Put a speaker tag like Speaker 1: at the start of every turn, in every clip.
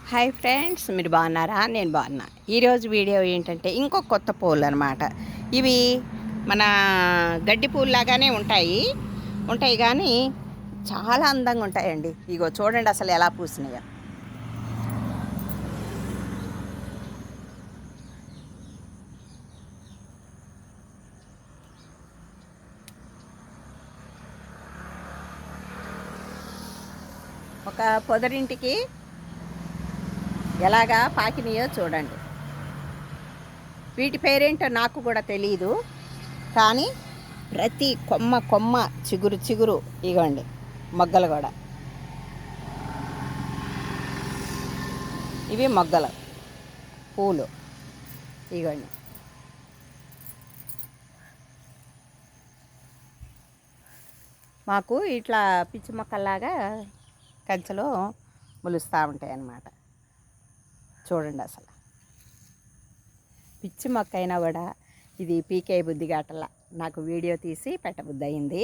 Speaker 1: Hi friends, మీరు బాగున్నారా? నేను బాగున్నా. ఈరోజు వీడియో ఏంటంటే ఇంకొక కొత్త పూలు అనమాట. ఇవి మన గడ్డి పూలు లాగానే ఉంటాయి కానీ చాలా అందంగా ఉంటాయండి. ఇగో చూడండి అసలు ఎలా పూసినాయో. ఒక పొదరింటికి ఎలాగా పాకినాయో చూడండి. వీటి పేరేంటో నాకు కూడా తెలియదు, కానీ ప్రతి కొమ్మ కొమ్మ చిగురు చిగురు ఇగోండి, మొగ్గలు కూడా. ఇవి మొగ్గలు పూలు ఇగోండి. మాకు ఇట్లా పిచ్చి మొక్కల్లాగా కంచెలో మొలుస్తూ ఉంటాయి అన్నమాట. చూడండి అసలు పిచ్చి మొక్క అయినా కూడా ఇది పీకే బుద్ధి గట్టల నాకు వీడియో తీసి పెట్టబుద్ధి అయింది.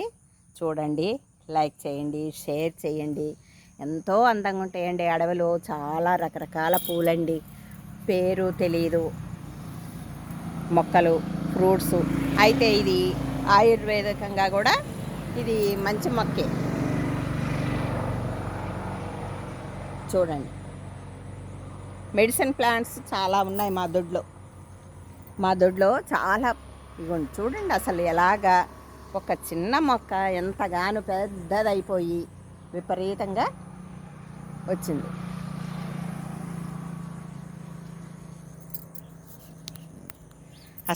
Speaker 1: చూడండి, లైక్ చేయండి, షేర్ చేయండి. ఎంతో అందంగా ఉంటాయండి. అడవిలో చాలా రకరకాల పూలండి, పేరు తెలియదు, మొక్కలు, ఫ్రూట్స్. అయితే ఇది ఆయుర్వేదికంగా కూడా ఇది మంచి మొక్కే. చూడండి, మెడిసిన్ ప్లాంట్స్ చాలా ఉన్నాయి మా దొడ్లో చాలా. ఇగోండి చూడండి అసలు ఎలాగా ఒక చిన్న మొక్క ఎంతగానో పెద్దదైపోయి విపరీతంగా వచ్చింది.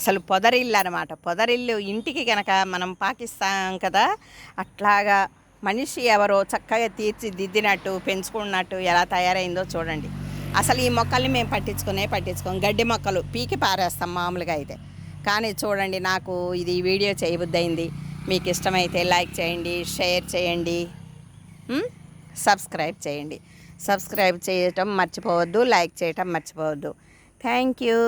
Speaker 1: అసలు పొదరిల్లు అనమాట. పొదరిల్లు ఇంటికి కనుక మనం పాకిస్తాం కదా, అట్లాగా మనిషి ఎవరో చక్కగా తీర్చిదిద్దినట్టు పెంచుకున్నట్టు ఎలా తయారైందో చూడండి. అసలు ఈ మొక్కల్ని మేము పట్టించుకోం. గడ్డి మొక్కలు పీకి పారేస్తాం మామూలుగా అయితే. కానీ చూడండి, నాకు ఇది వీడియో చేయబుద్దయింది. మీకు ఇష్టమైతే లైక్ చేయండి, షేర్ చేయండి, సబ్స్క్రైబ్ చేయటం మర్చిపోవద్దు, లైక్ చేయటం మర్చిపోవద్దు. Thank you.